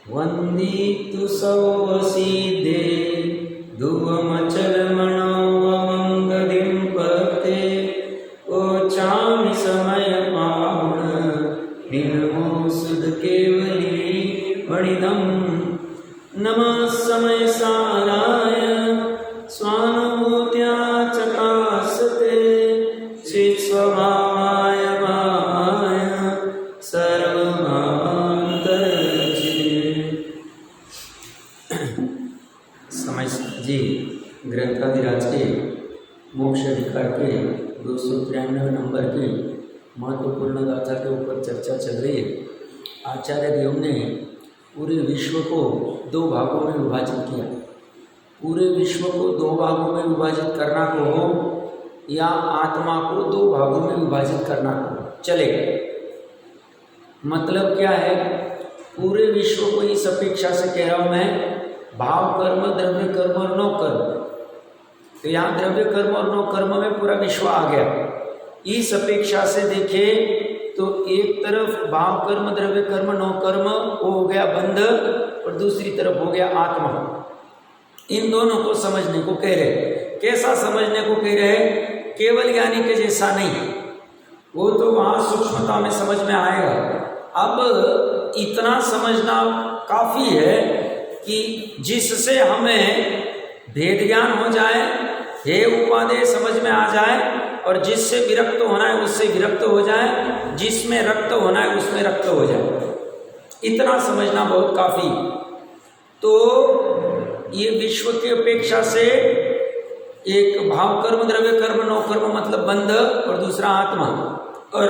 वंदितु सौवसीदे धुवमचलमणोवमङ्गदिं पते ओचामि समयपावण निर्मो सुध केवली मणिदम् नमः समय साराय स्वानुभूत्या चकासते चित्स्वभावाय भावाय सर्वभावान्तरचिते। समय जी ग्रंथाधिराज के मोक्ष अधिकार के 293 नंबर की महत्वपूर्ण गाथा के ऊपर चर्चा चल रही है। आचार्य देव ने पूरे विश्व को 2 भागों में विभाजित किया। पूरे विश्व को 2 भागों में विभाजित करना को हो या आत्मा को 2 भागों में विभाजित करना को चलेगा। मतलब क्या है? पूरे विश्व को इस अपेक्षा से कह रहा हूँ मैं, भाव कर्म, द्रव्य कर्म और नो कर्म। तो यहाँ द्रव्य कर्म और नो कर्म में पूरा विश्व आ गया। इस अपेक्षा से देखें तो एक तरफ भाव कर्म, द्रव्य कर्म, नो कर्म हो गया बंध और दूसरी तरफ हो गया आत्मा। इन दोनों को समझने को कह रहे। कैसा समझने को कह रहे? केवल ज्ञानी के जैसा नहीं, वो तो वहाँ सूक्ष्मता में समझ में आएगा। अब इतना समझना काफ़ी है कि जिससे हमें भेद ज्ञान हो जाए, हे उपादेय समझ में आ जाए, और जिससे विरक्त होना है उससे विरक्त हो जाए, जिसमें रक्त होना है उसमें रक्त हो जाए। इतना समझना बहुत काफ़ी। तो ये विश्व की अपेक्षा से एक भाव कर्म, द्रव्य कर्म, नो कर्म मतलब बंध, और दूसरा आत्मा। और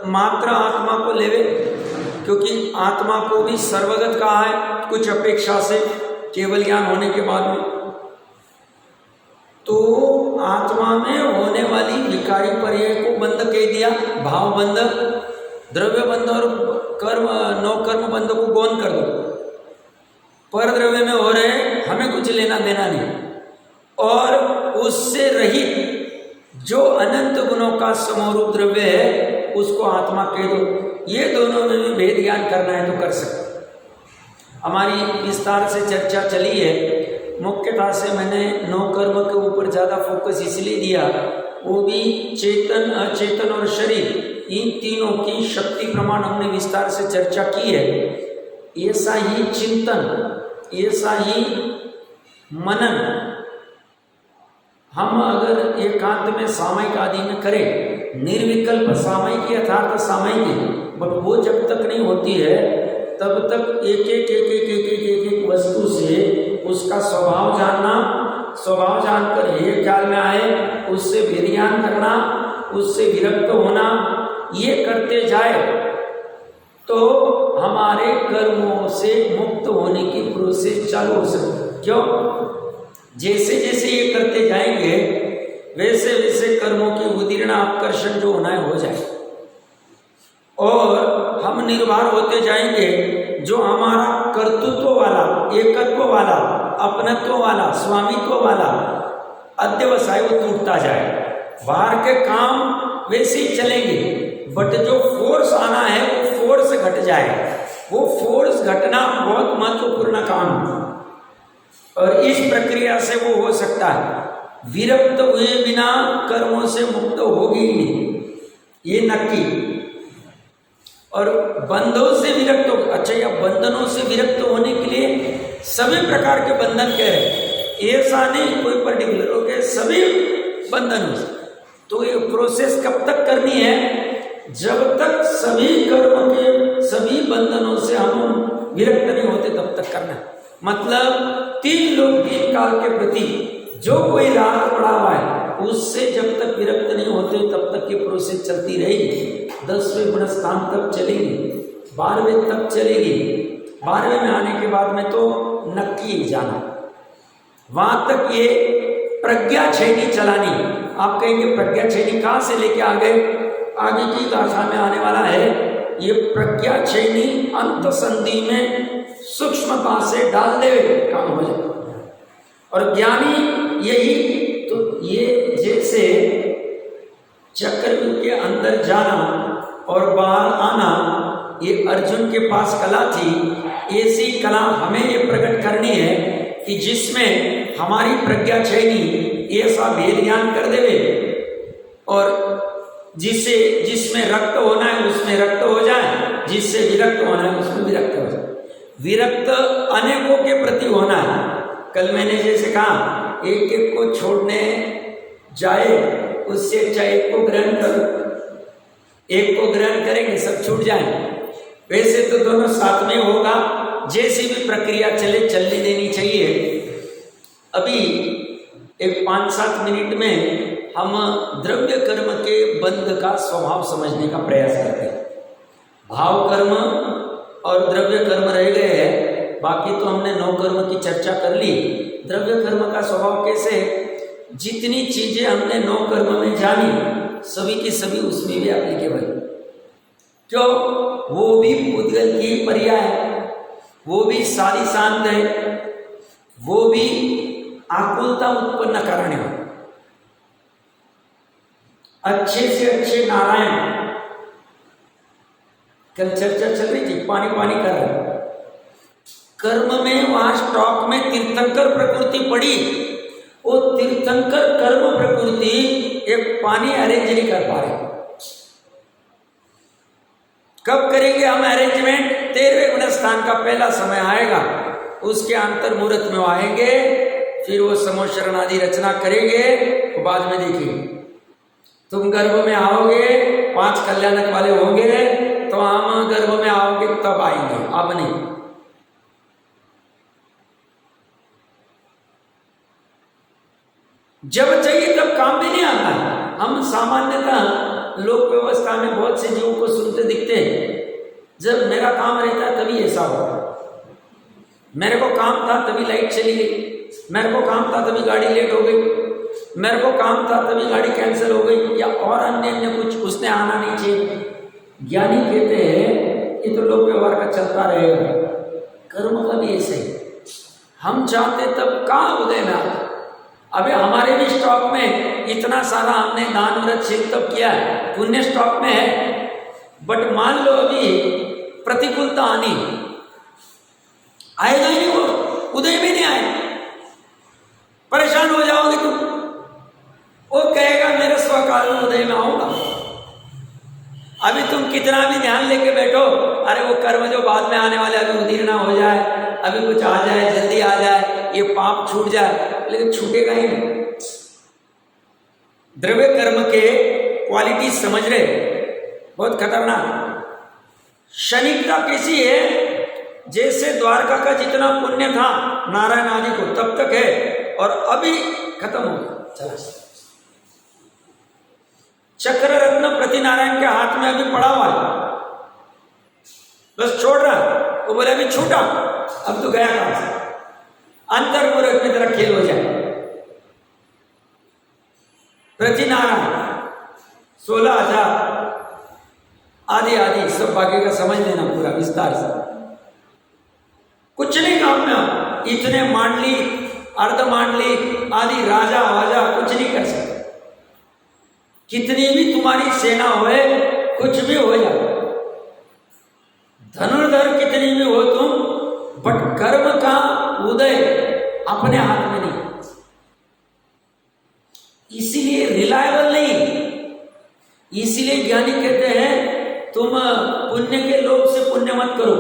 मात्र आत्मा को लेवे, क्योंकि आत्मा को भी सर्वगत कहा है कुछ अपेक्षा से केवल ज्ञान होने के बाद में। तो आत्मा में होने वाली विकारी पर्याय को बंध कह दिया, भाव बंध, द्रव्य बंध और कर्म नो कर्म बंध को गौण कर दो। पर द्रव्य में हो रहे हमें कुछ लेना देना नहीं, और उससे रहित जो अनंत गुणों का समरूप द्रव्य है उसको आत्मा कह दो। ये दोनों में भी भेद ज्ञान करना है तो कर सकते। हमारी विस्तार से चर्चा चली है। मुख्यतः से मैंने नो कर्म के ऊपर ज़्यादा फोकस इसलिए दिया, वो भी चेतन, अचेतन और शरीर, इन तीनों की शक्ति प्रमाण हमने विस्तार से चर्चा की है। ऐसा ही चिंतन, ऐसा ही मनन हम अगर एकांत में सामयिक आदि में करें, निर्विकल्प सामयिक यथार्थ सामयिक, बट वो जब तक नहीं होती है तब तक एक एक वस्तु से उसका स्वभाव जानना, स्वभाव जानकर ये ख्याल में आए उससे विज्ञान करना, उससे विरक्त होना, ये करते जाए तो हमारे कर्मों से मुक्त होने की प्रोसेस चालू हो सकती है। क्यों? जैसे जैसे ये करते जाएंगे वैसे वैसे कर्मों की उदीर्ण आकर्षण जो होना है हो जाए, और हम निर्भर होते जाएंगे। जो हमारा कर्तृत्व वाला, एकत्व वाला, अपनत्व वाला, स्वामित्व वाला अध्यवसाय वो टूटता जाए। बाहर के काम वैसे ही चलेंगे, बट जो फोर्स आना है वो फोर्स घट जाए। वो फोर्स घटना बहुत महत्वपूर्ण काम है, और इस प्रक्रिया से वो हो सकता है। विरक्त हुए बिना कर्मों से मुक्त होगी ही नहीं, ये नक्की। और बंधों से विरक्त हो, अच्छा, या बंधनों से विरक्त होने के लिए सभी प्रकार के बंधन कह रहे, ऐसा नहीं कोई पर्टिकुलर, ओके, सभी बंधनों से। तो ये प्रोसेस कब तक करनी है? जब तक सभी कर्म के, सभी बंधनों से हम विरक्त नहीं होते तब तक करना है। मतलब 3 लोग 3 काल के प्रति जो कोई राग पड़ा हुआ है उससे जब तक विरक्त नहीं होते तब तक ये प्रोसेस चलती रहेगी। 10वें गुण स्थान तक चलेगी, 12वें तक चलेगी। 12वें में आने के बाद में तो नक्की जाना, वहां तक ये प्रज्ञा छेनी चलानी। आप कहेंगे प्रज्ञा छेनी कहाँ से लेके आ गए? आगे की गाथा में आने वाला है। ये प्रज्ञा छेनी अंत संधि में सूक्ष्मता से डाल दे काम हो जाए। और ज्ञानी यही तो, ये जैसे चक्रव्यूह के अंदर जाना और बाहर आना, ये अर्जुन के पास कला थी, ऐसी कला हमें ये प्रकट करनी है कि जिसमें हमारी प्रज्ञा चयनी ऐसा भेद ज्ञान कर देवे और जिसमें रक्त होना है उसमें रक्त हो जाए, जिससे विरक्त होना है उसमें विरक्त हो जाए। विरक्त अनेकों के प्रति होना है। कल मैंने जैसे कहा, एक एक को छोड़ने जाए उससे अच्छा एक को ग्रहण करो, एक को ग्रहण करेंगे सब छूट जाए। वैसे तो दोनों साथ में होगा, जैसी भी प्रक्रिया चलने देनी चाहिए। अभी एक 5-7 मिनट में हम द्रव्य कर्म के बंध का स्वभाव समझने का प्रयास करते हैं। भाव कर्म और द्रव्य कर्म रह गए हैं, बाकी तो हमने 9 कर्म की चर्चा कर ली। द्रव्य कर्म का स्वभाव कैसे है? जितनी चीजें हमने 9 कर्म में जानी सभी की सभी उसमें भी एप्लीकेबल। क्यों? वो भी पुद्गल की पर्याय है, वो भी सारी शांत है, वो भी आकुलता उत्पन्न कारण है। अच्छे से अच्छे नारायण, कल चर्चा चल रही थी, पानी पानी कर रहे कर्म में, वहां स्टॉक में तीर्थंकर प्रकृति पड़ी। वो तीर्थंकर कर्म प्रकृति एक पानी अरेंज नहीं कर पा रहे। कब करेंगे हम अरेंजमेंट? 13वें गुण स्थान का पहला समय आएगा, उसके अंतर मुहूर्त में आएंगे, फिर वो समोशरण आदि रचना करेंगे, तो बाद में देखिए तुम गर्भ में आओगे, 5 कल्याणक वाले होंगे तो हम गर्भ में आओगे तब आएंगे, अब नहीं। जब चाहिए तब काम भी नहीं आता है। हम सामान्यतः लोक व्यवस्था में बहुत से जीवों को सुनते दिखते हैं, जब मेरा काम रहता है तभी ऐसा होगा, मेरे को काम था तभी लाइट चली गई, मेरे को काम था तभी गाड़ी लेट हो गई, मेरे को काम था तभी गाड़ी कैंसिल हो गई, या और अन्य कुछ उसने आना नहीं चाहिए। ज्ञानी कहते हैं ये तो लोक व्यवहार का चलता रहेगा, कर्म का भी ऐसे ही। हम चाहते तब कहाँ उदय में आता। अबे हमारे भी स्टॉक में इतना सारा हमने दान व्रत शील तब किया है, पुण्य स्टॉक में है, बट मान लो अभी प्रतिकूलता आनी, आएगा ही नहीं, वो उदय में नहीं आए, परेशान हो जाओगे तुम। वो कहेगा मेरे स्वकाल में उदय में आऊंगा। अभी तुम कितना भी ध्यान लेके बैठो, अरे वो कर्म जो बाद में आने वाले, अभी उदीर्ण हो जाए, अभी कुछ आ जाए, जल्दी आ जाए, ये पाप छूट जाए, लेकिन छूटेगा ही नहीं। द्रव्य कर्म के क्वालिटी समझ रहे, बहुत खतरनाक। क्षणिकता कैसी है? जैसे द्वारका का जितना पुण्य था नारायण आदि को तब तक है, और अभी खत्म हो गया, चला। चक्र रत्न प्रति नारायण के हाथ में अभी पड़ा हुआ है, बस छोड़ रहा है। वो बोले अभी छूटा, अब तो गया काम से, अंतर मुहूर्त में तेरा खेल हो जाए। प्रति नारायण 16,000 आदि आदि सब बाकी का समझ लेना पूरा विस्तार से। कुछ नहीं काम में, इतने मांडली अर्ध मांडली आदि राजा वाजा कुछ नहीं कर सकते। कितनी भी तुम्हारी सेना होए, कुछ भी हो जाए, धनुर्धर कितनी भी हो तुम, बट कर्म का उदय अपने हाथ में नहीं, इसीलिए रिलायबल नहीं। इसीलिए ज्ञानी कहते हैं तुम पुण्य के लोभ से पुण्य मत करो।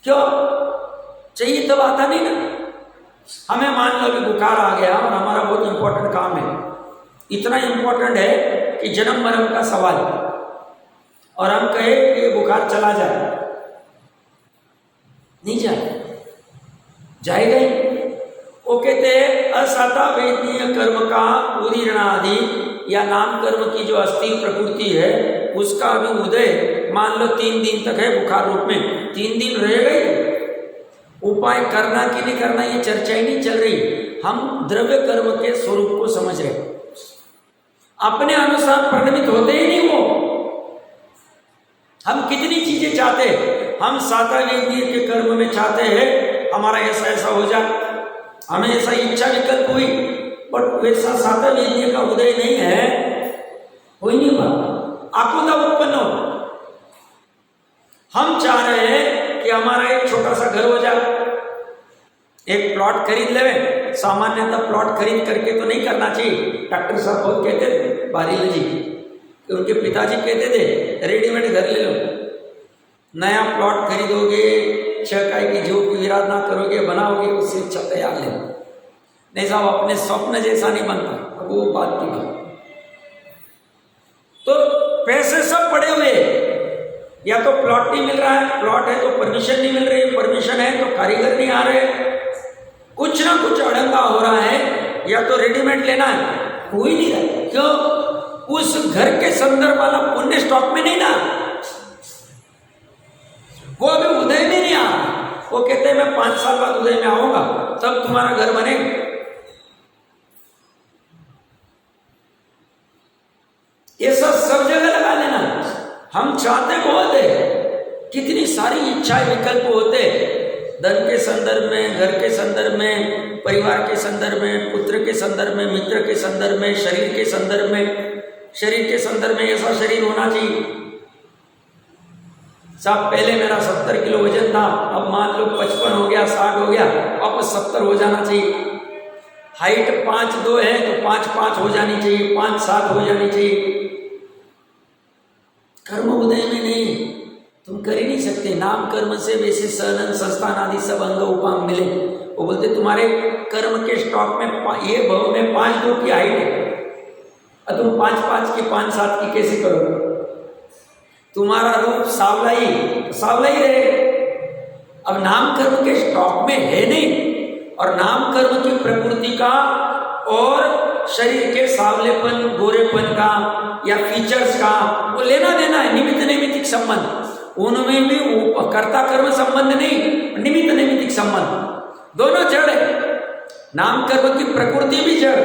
क्यों? चाहिए तब आता नहीं ना। हमें मान लो अभी बुखार आ गया और हमारा बहुत इंपॉर्टेंट काम है, इतना इंपॉर्टेंट है कि जन्म मरण का सवाल, और हम कहे कि बुखार चला जाए, नहीं जाए, जाएगा ही। वो कहते हैं असता वेदनीय कर्म का उदीर्ण आदि या नाम कर्म की जो अस्थिर प्रकृति है उसका अभी उदय मान लो 3 दिन तक है बुखार रूप में, 3 दिन रह गए। उपाय करना कि नहीं करना ये चर्चा ही नहीं चल रही, हम द्रव्य कर्म के स्वरूप को समझ रहे। अपने अनुसार परिणमित होते ही नहीं वो। हम कितनी चीजें चाहते हैं, हम सातावेदीय के कर्म में चाहते हैं हमारा ऐसा ऐसा हो जाए, हमें ऐसा इच्छा विकल्प हुई, बट वैसा सातावेदीय का उदय नहीं है, हो ही नहीं पाता, आकुलता उत्पन्न हो। हम चाह रहे हैं कि हमारा एक छोटा सा घर हो जाए, एक प्लॉट खरीद ले। सामान्यतः प्लॉट खरीद करके तो नहीं करना चाहिए। डॉक्टर साहब बहुत कहते थे, बारील जी, कि उनके पिताजी कहते थे रेडीमेड घर ले लो, नया प्लॉट खरीदोगे, 6 इकाई की जो की इरादा करोगे बनाओगे, उससे अच्छा तैयार ले। नहीं साहब, अपने स्वप्न जैसा नहीं बनता। अब वो बात की बात। तो पैसे सब पड़े हुए, या तो प्लॉट नहीं मिल रहा है, प्लॉट है तो परमिशन नहीं मिल रही, परमिशन है तो कारीगर नहीं आ रहे, कुछ ना कुछ अड़ंगा हो रहा है, या तो रेडीमेड लेना है, हो ही नहीं रहा। क्यों? उस घर के संदर्भ वाला पुण्य स्टॉक में नहीं ना, वो अभी उदय में नहीं आ रहा। वो कहते हैं मैं 5 साल बाद उदय में आऊंगा, तब तुम्हारा घर बनेगा। ये सब जगह लगा लेना। हम चाहते बहुत है, कितनी सारी इच्छाएं विकल्प होते, धन के संदर्भ में, घर के संदर्भ में, परिवार के संदर्भ में, पुत्र के संदर्भ में, मित्र के संदर्भ में, शरीर के संदर्भ में। शरीर के संदर्भ में ऐसा शरीर होना चाहिए। साहब पहले मेरा 70 किलो वजन था, अब मान लो 55 हो गया, 60 हो गया, अब 70 हो जाना चाहिए। हाइट 5'2" है तो 5'5" हो जानी चाहिए, 5'7" हो जानी चाहिए। कर्म उदय में नहीं, तुम कर ही नहीं सकते। नाम कर्म से वैसे सनन संस्थान आदि सब अंग उपांग मिले। वो बोलते तुम्हारे कर्म के स्टॉक में ये भाव में 5'2" की हाइट है, और तुम 5'5" की 5'7" की कैसे करोगे? तुम्हारा रूप सावला ही रहे। अब नाम कर्म के स्टॉक में है नहीं, और नाम कर्म की प्रकृति का और शरीर के सावलेपन, गोरेपन का या फीचर्स का वो लेना देना है, निमित्त नैमित्तिक संबंध। उनमें भी कर्ता कर्म संबंध नहीं, निमित्त नैमित्तिक संबंध। दोनों जड़ है। नाम कर्म की प्रकृति भी जड़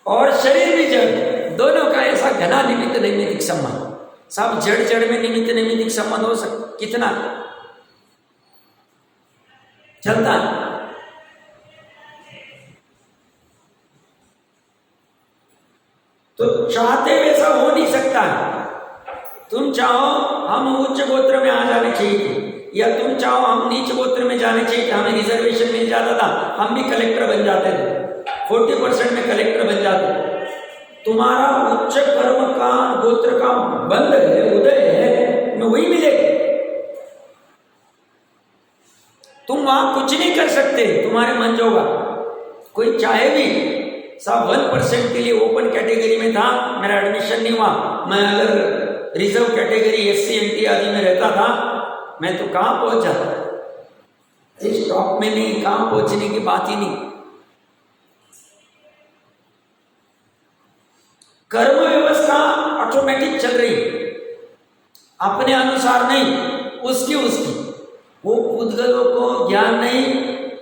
और शरीर भी जड़, दोनों का ऐसा घना निमित्त नैमित्तिक संबंध। सब जड़ में निमित्त नैमित्तिक संबंध हो सकता, कितना चलता है। तो चाहते वैसा हो नहीं सकता है। तुम चाहो हम उच्च गोत्र में आ जाने चाहिए, या तुम चाहो हम नीच गोत्र में जाने चाहिए, कि हमें रिजर्वेशन मिल जाता था, हम भी कलेक्टर बन जाते थे, 40% में कलेक्टर बन जाते। तुम्हारा उच्च कर्म का गोत्र का बंध है, उदय है, में वही मिलेगा। तुम वहां कुछ नहीं कर सकते, तुम्हारे मन जोगा। कोई चाहे भी, सब 1% के लिए ओपन कैटेगरी में था, मेरा एडमिशन नहीं हुआ, मैं अगर रिजर्व कैटेगरी SC NT आदि में रहता था, मैं तो कहां पहुंच जाता। इस टॉप में नहीं, कहां पहुंचने की बात ही नहीं। कर्म व्यवस्था ऑटोमेटिक चल रही, अपने अनुसार नहीं, उसकी वो पुद्गलों को ज्ञान नहीं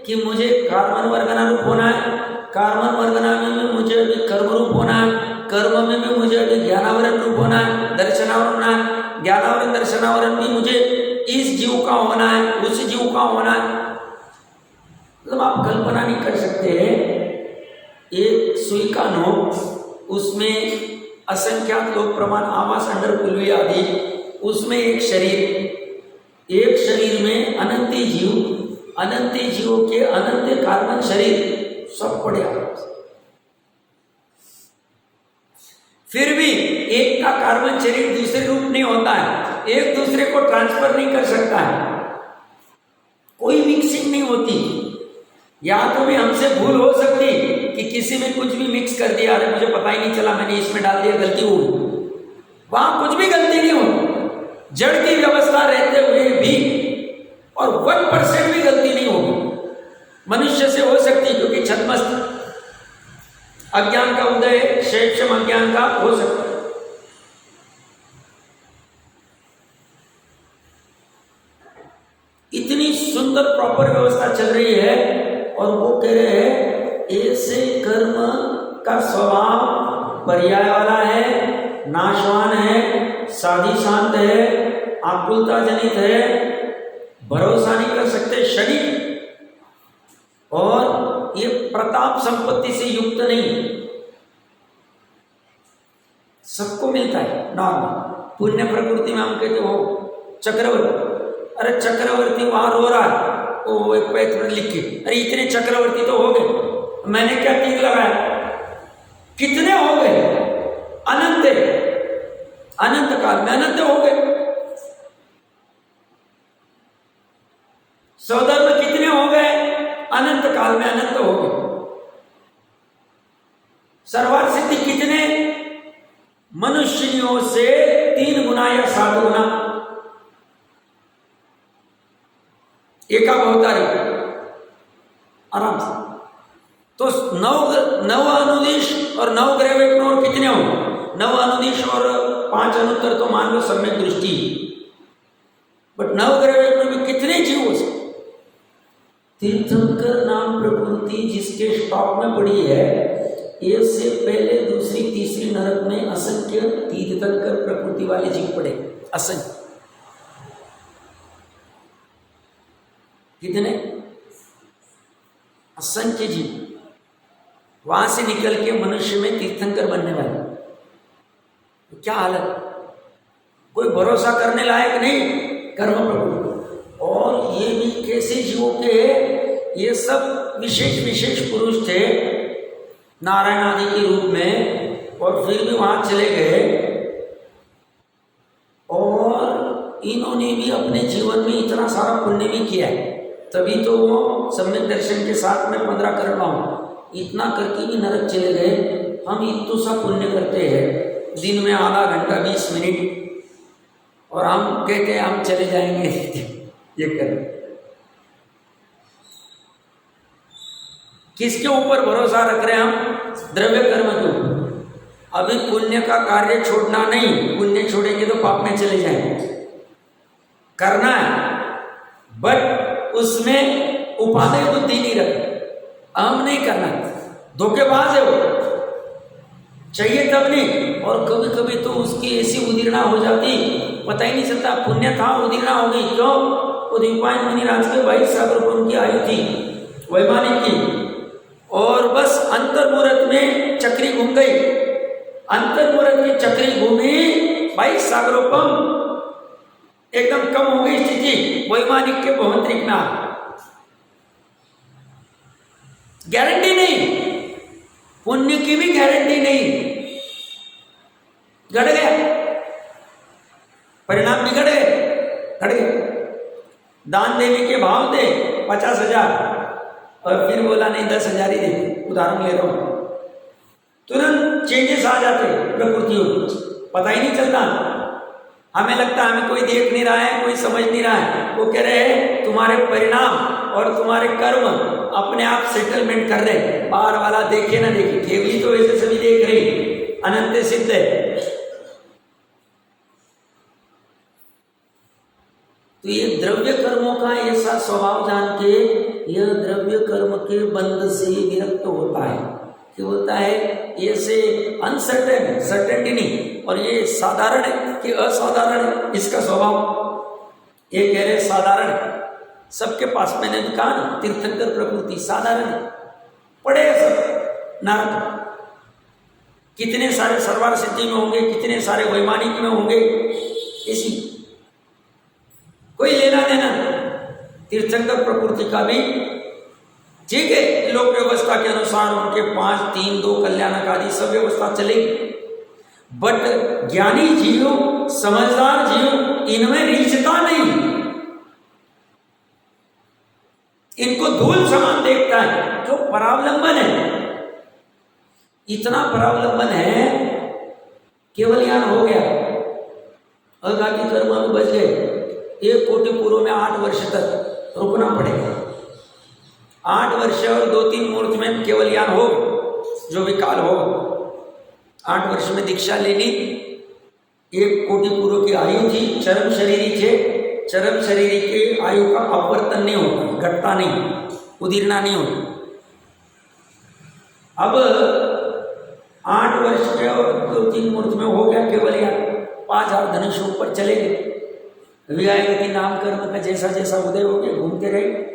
कि मुझे कार्बन वर्गनारूप होना है, कार्बन वर्गनारूप में मुझे अभी कर्म रूप होना है, कर्म में भी मुझे अभी ज्ञानावरण रूप होना है, दर्शनावरण होना है, ज्ञानावरण दर्शनावरण भी मुझे इस जीव का होना है, उस जीव का होना है। मतलब आप कल्पना नहीं कर सकते। एक सुई का नोक, उसमें असंख्यात लोक प्रमाण आवास अंडर पुलवी आदि, उसमें एक शरीर में अनंत जीवों के अनंत कार्बन शरीर सब पड़े। फिर भी एक का कार्बन शरीर दूसरे रूप नहीं होता है, एक दूसरे को ट्रांसफर नहीं कर सकता है, कोई मिक्सिंग नहीं होती। या तो भी हमसे भूल हो सकती कि किसी में कुछ भी मिक्स कर दिया, अरे मुझे पता ही नहीं चला, मैंने इसमें डाल दिया, गलती हो गई। वहां कुछ भी गलती नहीं हो, जड़ की व्यवस्था रहते हुए भी, और 1% भी गलती नहीं होगी। मनुष्य से हो सकती, क्योंकि छद्मस्त अज्ञान का उदय, क्षेम अज्ञान का हो सकता है। इतनी सुंदर प्रॉपर व्यवस्था चल रही है, और वो कह रहे हैं ऐसे कर्म का स्वभाव पर्याय वाला है, नाशवान है, साधी शांत है, आकुलता जनित है, भरोसा नहीं कर सकते, क्षणिक, और ये प्रताप संपत्ति से युक्त नहीं, सबको मिलता है नॉर्मल, पुण्य प्रकृति में हम कहते हो चक्रवर्ती, अरे चक्रवर्ती वहां रो रहा है, वो एक पैर लिख के, अरे इतने चक्रवर्ती तो हो गए, मैंने क्या तीर लगाया, कितने हो गए, अनंत, अनंत काल में अनंत हो गए। सौधर्म कितने हो गए, अनंत काल में अनंत हो गए। सर्वार्थ सिद्धि कितने, मनुष्यों से 3 गुना या 7 गुना, एका अवतारी आराम से। तो 9 अनुदेश और 9 ग्रह और कितने हो, 9 अनुदेश और 5 अनुत्तर तो मान लो सम्यक दृष्टि, बट 9 ग्रह में कितने जीव हो सकते। तीर्थंकर नाम प्रकृति जिसके स्टॉक में पड़ी है, ये से पहले दूसरी तीसरी नरक में असंख्य तीर्थंकर प्रकृति वाले जीव पड़े, असंख्य। कितने, असंख्य जीव वहां से निकल के मनुष्य में तीर्थंकर बनने वाले। क्या हालत, कोई भरोसा करने लायक नहीं, कर्म प्रभु। और ये भी कैसे जीवों के, ये सब विशेष विशेष पुरुष थे नारायण आदि के रूप में, और फिर भी वहां चले गए। और इन्होंने भी अपने जीवन में इतना सारा पुण्य भी किया है, तभी तो वो सम्यक दर्शन के साथ में 15 कर रहा हूं, इतना करके भी नरक चले गए। हम इतना सा पुण्य करते हैं, दिन में आधा घंटा 20 मिनट, और हम कहते हैं हम चले जाएंगे ये कर। किसके ऊपर भरोसा रख रहे हैं हम, द्रव्य कर्म के ऊपर। अभी पुण्य का कार्य छोड़ना नहीं, पुण्य छोड़ेंगे तो पाप में चले जाएंगे, करना है, बट उसमें उपादेय बुद्धि नहीं रखना, अहम नहीं करना, धोखेबाज है वो, चाहिए तब नहीं। और कभी कभी तो उसकी ऐसी उदीर्णा हो जाती, पता ही नहीं चलता पुण्य था, उदीर्णा हो गई। क्यों, वो दीपायन मुनिराज के 22 साल उनकी आयु थी वैमानिक की, और बस अंतर्मुहूर्त में चक्री घूम गई, अंतर्मुहूर्त की चक्री घूमी, 22 सागरोपम एकदम कम हो गई स्थिति वैमानिक के भवंतरिक में। गारंटी नहीं, पुण्य की भी गारंटी नहीं, घट गया, परिणाम बिगड़ गए, घट गए। दान देने के भाव थे 50,000, और फिर बोला नहीं 10,000 ही दे, उदाहरण ले रहा हूं, तुरंत चेंजेस आ जाते प्रकृतियों, पता ही नहीं चलता। हमें लगता है हमें कोई देख नहीं रहा है, कोई समझ नहीं रहा है। वो कह रहे हैं तुम्हारे परिणाम और तुम्हारे कर्म अपने आप सेटलमेंट कर रहे, बाहर वाला देखे ना देखे, केवली तो वैसे सभी देख रही, अनंत सिद्ध है। तो ये द्रव्य कर्मों का ऐसा स्वभाव जान के यह द्रव्य कर्म के बंध से विरक्त होता है, कि होता है ऐसे अनसर्टेन, सर्टेनिटी नहीं, और ये साधारण है कि असाधारण है इसका स्वभाव। ये कह रहे साधारण सबके पास, मैंने कहा ना तीर्थंकर प्रकृति साधारण है, पड़े सब नरक, कितने सारे सर्वार सिद्धि में होंगे, कितने सारे वैमानिक में होंगे, इसी कोई लेना देना तीर्थंकर प्रकृति का भी। ठीक है, लोक व्यवस्था के अनुसार उनके 5, 3, 2 कल्याणक आदि सब व्यवस्था चलेगी, बट ज्ञानी जीव, समझदार जीव, इनमें रीचता नहीं, इनको धूल समान देखता है, जो परावलंबन है, इतना परावलंबन है, केवल ज्ञान हो गया, अघाती कर्म में बच गए। 1 कोटि पूर्व में 8 वर्ष तक रुकना पड़ेगा, 8 वर्ष और 2-3 मुहूर्त में केवल ज्ञान हो, जो भी काल हो, 8 वर्ष में दीक्षा लेनी। 1 कोटि पूर्व की आयु थी, चरम शरीरी थे, चरम शरीरी के आयु का अपवर्तन नहीं होता, घटता नहीं, उदीर्णा नहीं होती। अब 8 वर्ष में और 2-3 मुहूर्त में हो गया केवल ज्ञान, 5000 धनुष ऊपर चले गए, विआयगति नाम कर्म का जैसा जैसा उदय हो गया, घूमते रहे।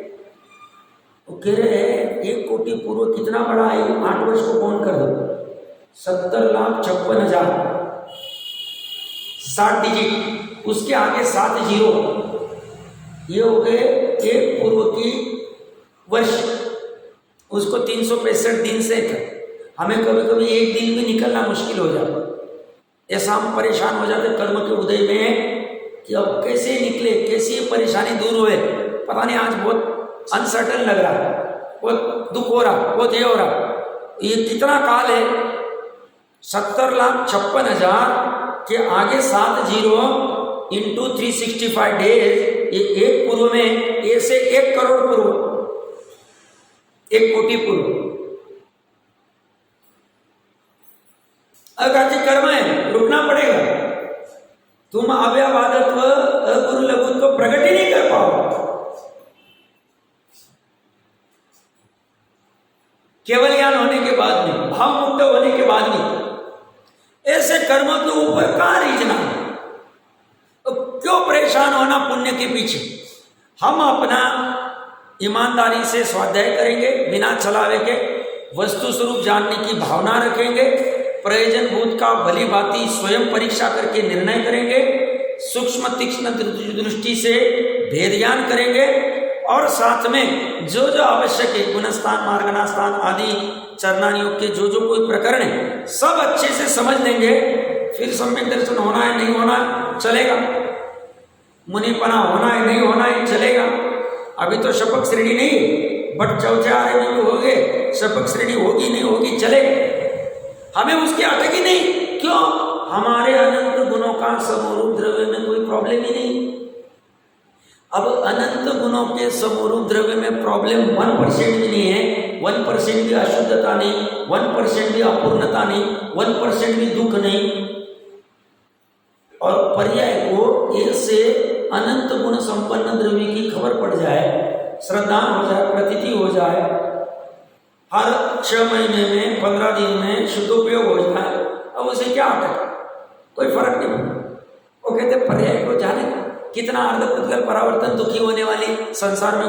वो कह रहे हैं 1 कोटि पूर्व कितना बड़ा आयु, 8 वर्ष को कौन कर दो, 70,56,000, 60 डिजिट, उसके आगे 7 जीरो, ये हो गए एक पूर्व की वर्ष। उसको 365 दिन से हमें कभी कभी एक दिन भी निकलना मुश्किल हो जाता, ऐसा हम परेशान हो जाते कर्म के उदय में कि अब कैसे निकले, कैसे ये परेशानी दूर हुए, पता नहीं आज बहुत अनसर्टन लग रहा है, बहुत दुख हो रहा, बहुत ये हो रहा। ये कितना काल है, 70,56,000 के आगे 7 जीरो इंटू 365 डेज, ये एक पूर्व में ऐसे 1 करोड़ पूर्व, 1 कोटि पूर्व। अगाची कर्म है, रुकना पड़ेगा। तुम अव्यवादत्व अगुरु लघुत्व को प्रकट ही नहीं कर पाओ, केवल ज्ञान होने के बाद नहीं, भाव मुक्त होने के बाद नहीं। ऐसे कर्मों के ऊपर कहां रीझना, तो क्यों परेशान होना पुण्य के पीछे। हम अपना ईमानदारी से स्वाध्याय करेंगे, बिना छलावे के वस्तु स्वरूप जानने की भावना रखेंगे, प्रयोजन भूत का भली भांति स्वयं परीक्षा करके निर्णय करेंगे, सूक्ष्म तीक्ष्ण दृष्टि से भेद ज्ञान करेंगे, और साथ में जो जो आवश्यक है गुणस्थान मार्गनास्थान आदि चरणानियोग के जो जो कोई प्रकरण है सब अच्छे से समझ लेंगे। फिर सम्यक दर्शन होना है नहीं होना चलेगा, मुनिपना होना है नहीं होना है चलेगा। अभी तो शपथ श्रेणी नहीं, बट चौचारे में हो गए, शपथ श्रेणी होगी नहीं होगी चलेगा, हमें उसकी अटकी नहीं। क्यों? हमारे अनंत गुणों का समरूप द्रव्य में कोई प्रॉब्लम ही नहीं। अब अनंत गुणों के समरूप द्रव्य में प्रॉब्लम 1% भी नहीं है, 1% भी अशुद्धता नहीं, 1% भी अपूर्णता नहीं, 1% भी दुख नहीं। और पर्याय को ऐसे अनंत गुण संपन्न द्रव्य की खबर पड़ जाए, श्रद्धा हो जाए, प्रतीति हो जाए, हर 6 महीने में 15 दिन में शुद्धोपयोग हो जाए, अब उसे क्या अटक, कोई फर्क नहीं पड़ता। वो कहते पर्याय को जाने कितना अर्धपुद्गल परावर्तन दुखी होने वाली संसार में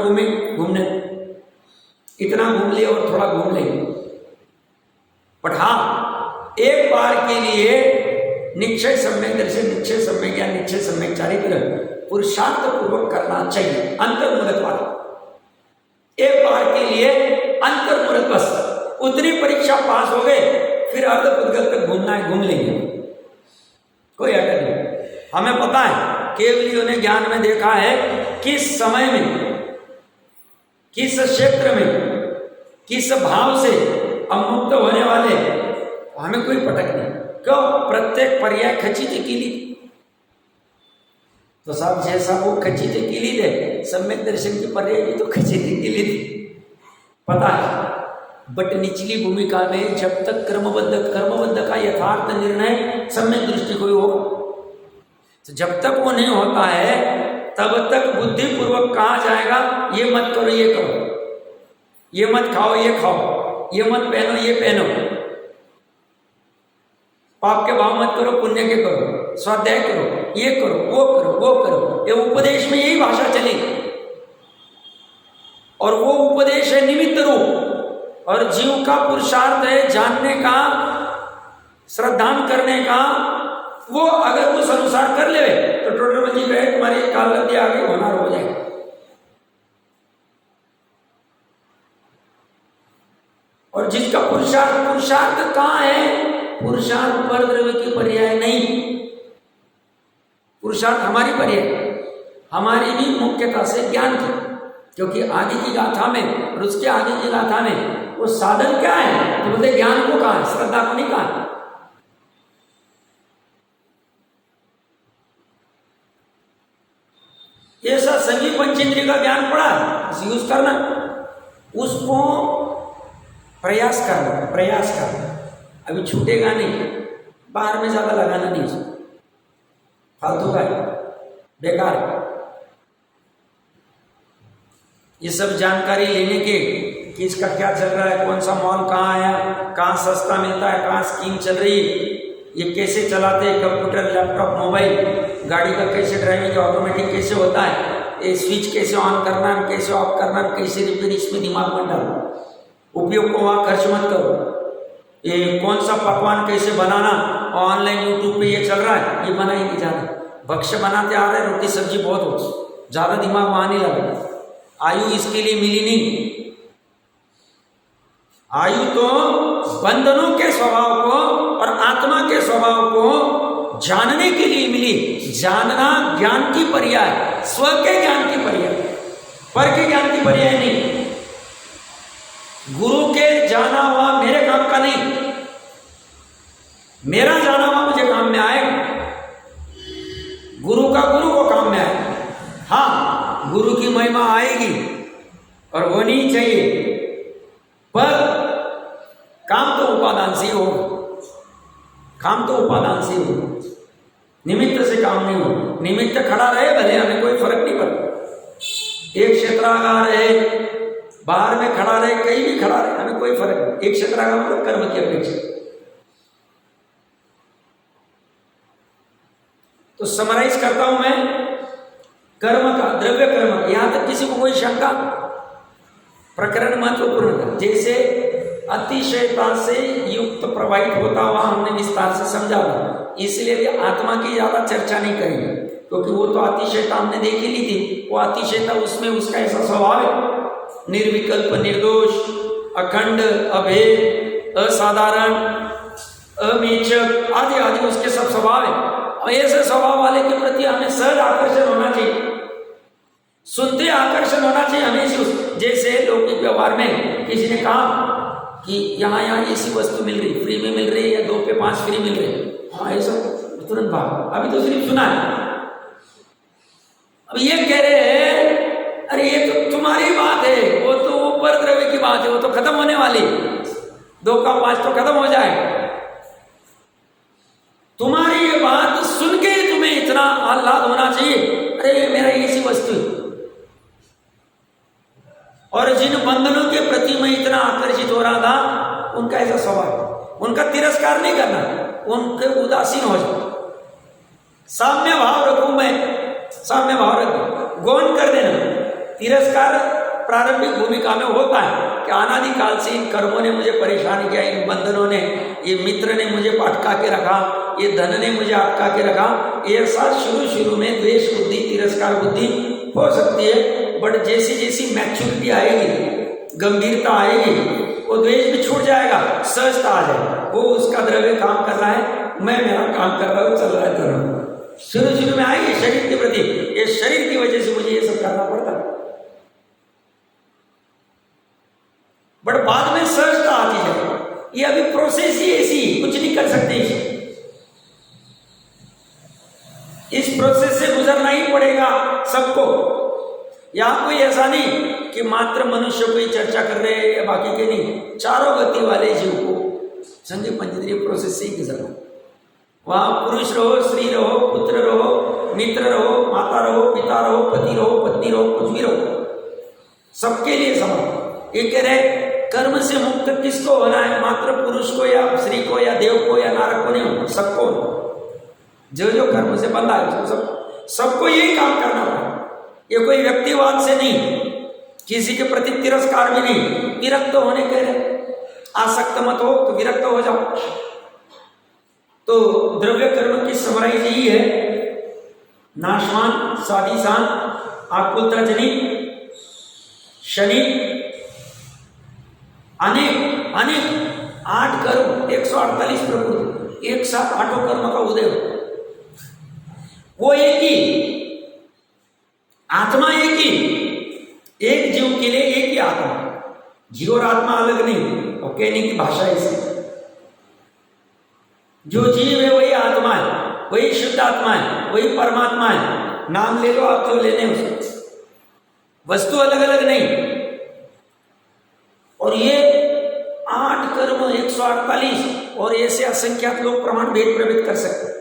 घूमने इतना घूम लिए और थोड़ा घूम ले, बट हाँ एक बार के लिए निश्चय सम्यक दर्शन, निश्चय सम्यक ज्ञान, निश्चय सम्यक चारित्र पुरुषार्थ पूर्वक करना चाहिए। अंतर्मुहूर्त वाला एक बार के लिए अंतर्मुहूर्त, बस उतनी परीक्षा पास हो गए, फिर अर्धपुद्गल तक घूमना है घूम लेंगे, कोई अटक नहीं। हमें पता है केवलियों ने ज्ञान में देखा है किस समय में, किस क्षेत्र में, किस भाव से अमुक्त होने वाले, हमें कोई पटक नहीं। क्यों? प्रत्येक पर्याय खचित कीलित, तो सब जैसा वो खचित कीलित है, सम्यक दर्शन की पर्याय भी तो खचित कीलित पता है। बट निचली भूमिका में जब तक कर्मबद्ध का यथार्थ निर्णय सम्यक दृष्टि को होगा, तो जब तक वो नहीं होता है तब तक बुद्धिपूर्वक कहा जाएगा ये मत करो ये करो, ये मत खाओ ये खाओ, ये मत पहनो ये पहनो, पाप के भाव मत करो पुण्य के करो, स्वाध्याय करो, ये करो वो करो वो करो। ये उपदेश में यही भाषा चली, और वो उपदेश है निमित्त रूप, और जीव का पुरुषार्थ है जानने का, श्रद्धान करने का। वो अगर उस अनुसार कर ले तो टोटल जी कहे तुम्हारी काल लब्धि आगे होना हो जाए। और जिसका पुरुषार्थ कहाँ है, पुरुषार्थ पर द्रव्य की पर्याय नहीं, पुरुषार्थ हमारी पर्याय, हमारी भी मुख्यता से ज्ञान की, क्योंकि आगे की गाथा में और उसके आगे की गाथा में वो साधन क्या है, तो बोलते ज्ञान को कहा है, श्रद्धा को नहीं कहा। ऐसा सभी पंचेंद्रिय का ज्ञान पड़ा है, यूज करना, उसको प्रयास करना। अभी छूटेगा नहीं, बाहर में ज्यादा लगाना नहीं, फालतू का है, बेकार है। ये सब जानकारी लेने के कि इसका क्या चल रहा है, कौन सा मॉल कहाँ आया, कहाँ सस्ता मिलता है, कहाँ स्कीम चल रही है, ये कैसे चलाते हैं, कंप्यूटर लैपटॉप मोबाइल, गाड़ी का कैसे ड्राइविंग ऑटोमेटिक कैसे होता है, ये स्विच कैसे ऑन करना है, कैसे ऑफ करना है, कैसे रिपेयर, इसमें दिमाग मत डालो, उपयोग को वहाँ खर्च मत करो। ये कौन सा पकवान कैसे बनाना, ऑनलाइन यूट्यूब पे ये चल रहा है, ये बनाई नहीं जा रहा, भक्ष्य बनाते आ रहे, रोटी सब्जी बहुत हो, ज़्यादा दिमाग वहाँ नहीं लगा। आयु इसके लिए मिली नहीं, आयु तो बंधनों के स्वभाव को और आत्मा के स्वभाव को जानने के लिए मिली। जानना ज्ञान की पर्याय, स्व के ज्ञान की पर्याय, पर के ज्ञान की पर्याय नहीं। गुरु के जाना हुआ मेरे काम का नहीं, मेरा जाना हुआ मुझे काम में आएगा, गुरु का गुरु को काम में आएगा। हाँ, गुरु की महिमा आएगी और होनी चाहिए, पर काम तो उपादान से हो, काम तो उपादान से हो, निमित्त से काम नहीं हो। निमित्त खड़ा रहे भले, हमें कोई फर्क नहीं पड़ता। एक क्षेत्रागार रहे, बाहर में खड़ा रहे, कहीं भी खड़ा रहे, हमें कोई फर्क नहीं। एक क्षेत्रागार मतलब कर्म की अपेक्षा। तो समराइज करता हूं मैं कर्म का, द्रव्य कर्म। यहां तक किसी को कोई शंका? प्रकरण महत्वपूर्ण है। जैसे अतिशयता से युक्त प्रवाहित होता हुआ हमने विस्तार से समझा, इसलिए आत्मा की ज्यादा चर्चा नहीं करेंगे, क्योंकि वो तो अतिशयता हमने देख ही ली थी। वो अतिशयता, उसमें उसका ऐसा स्वभाव है, निर्विकल्प, निर्दोष, अखंड, अभेद, असाधारण, अमीचक आदि आदि उसके सब स्वभाव है। और ऐसे स्वभाव वाले के प्रति हमें सहज आकर्षण होना चाहिए, सुनते आकर्षण होना चाहिए हमें। जैसे लौकिक व्यवहार में किसी ने कहा कि यहाँ ऐसी वस्तु मिल रही, फ्री में मिल रही, या 2 पे 5 फ्री मिल रही, हाँ ऐसा तुरंत भाग। अभी तो सिर्फ सुना है, अब ये कह रहे हैं अरे ये तो तुम्हारी बात है, वो तो ऊपर द्रव्य की बात है, वो तो खत्म होने वाली, 2 का 5 तो खत्म हो जाए। तुम्हारी ये बात सुन के तुम्हें इतना आह्लाद होना चाहिए, अरे मेरा ऐसी वस्तु है। और जिन बंधनों के प्रति मैं इतना आकर्षित हो रहा था, उनका ऐसा स्वभाव, उनका तिरस्कार नहीं करना, उनके उदासीन हो जाओ, साम्य भाव रखूं मैं, साम्य भाव रखूं, गौण कर देना। तिरस्कार प्रारंभिक भूमिका में होता है कि अनादिकाल से इन कर्मों ने मुझे परेशान किया, इन बंधनों ने, ये मित्र ने मुझे अटका के रखा, ये धन ने मुझे अटका के रखा। ऐसा शुरू में द्वेष बुद्धि, तिरस्कार बुद्धि हो सकती है, बट जैसी जैसी मैच्योरिटी आएगी, गंभीरता आएगी, वो द्वेष भी छूट जाएगा, सहजता आ जाएगा। वो उसका द्रव्य काम कर रहा है, मैं मेरा काम कर रहा हूँ, चल रहा है धर्म। शुरू में आएगी शरीर के प्रति, ये शरीर की वजह से मुझे ये सब करना पड़ता है, बट बाद में सहजता आती जाए। ये अभी प्रोसेस ही ऐसी, कुछ नहीं कर सकते इस प्रोसेस से गुजरना ही पड़ेगा सबको। यहां कोई ऐसा नहीं कि मात्र मनुष्य को ही चर्चा कर रहे हैं या बाकी के नहीं, चारों गति वाले जीव को संजय पंचेंद्रिय प्रोसेस से ही गुजरना। वहां पुरुष रहो, स्त्री रहो, पुत्र रहो, मित्र रहो, माता रहो, पिता रहो, पति रहो, पत्नी रहो, कुछ भी रहो, सबके लिए समान। ये कह रहे कर्म से मुक्त किसको होना है? मात्र पुरुष को या स्त्री को या देव को या नारक को नहीं होना, सबको। जो जो कर्म से बंधा है सबको यही काम करना है। ये कोई व्यक्तिवाद से नहीं, किसी के प्रति तिरस्कार भी नहीं, विरक्त होने कह रहे। आसक्त मत हो तो विरक्त हो जाओ। तो द्रव्य कर्म की समराइज यही है, नाशवान, स्वादिशान, आकुलता जनित, शनि, अनेक 8 कर्म, 148 प्रकृति, एक साथ 8 कर्म का उदय हो। वो एक ही आत्मा, एक जीव के लिए एक ही आत्मा, जीव और आत्मा अलग नहीं। और कहने की भाषा ऐसी, जो जीव है वही आत्मा है, वही शुद्ध आत्मा है, वही परमात्मा है। नाम ले लो आप जो लेने उसको, वस्तु अलग अलग नहीं। और ये 8 कर्म 148 और ऐसे असंख्यात लोग प्रमाण भेद प्रभेद कर सकते।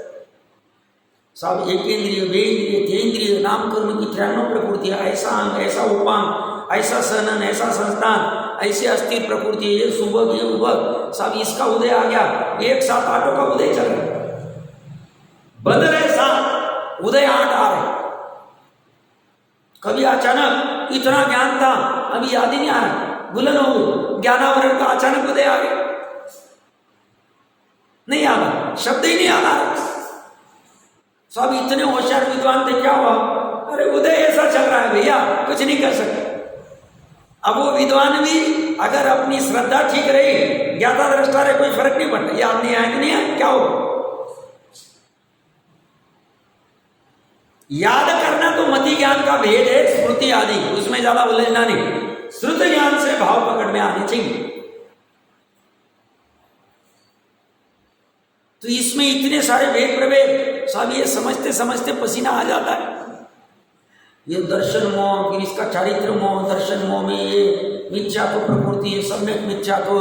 सब एक इंद्रिय, वे इंद्रिय, ते इंद्रिय, नाम कर्म की 93 प्रकृति, ऐसा अंग, ऐसा उपांग, ऐसा सनन, ऐसा संस्थान, ऐसे अस्थिर प्रकृति, ये सुबह ये उबक, सब इसका उदय आ गया। एक साथ 8 का उदय चल रहा है, बंद रहे साथ, उदय 8 आ रहे। कभी अचानक इतना ज्ञान था, अभी याद ही नहीं आ रहा, बुलन हो गई, ज्ञानावरण का अचानक उदय आ गया, नहीं आ रहा। शब्द ही नहीं आ रहा। सब इतने होशियार विद्वान थे, क्या हुआ? अरे उदय ऐसा चल रहा है भैया, कुछ नहीं कर सकते। अब वो विद्वान भी अगर अपनी श्रद्धा ठीक रही, ज्ञाता दृष्टा रहे, कोई फर्क नहीं पड़ता। ये आपने आए कि नहीं है, क्या हो? याद करना तो मति ज्ञान का भेद है, स्मृति आदि, उसमें ज्यादा उलझना नहीं। श्रुत ज्ञान से भाव पकड़ में आने चाहिए। तो इसमें इतने सारे भेद प्रभेद, सब ये समझते समझते पसीना आ जाता है। ये दर्शन मोह, फिर इसका चारित्र मोह, दर्शन मोह में ये मिथ्या तो प्रकृति, ये सम्यक मिथ्या तो,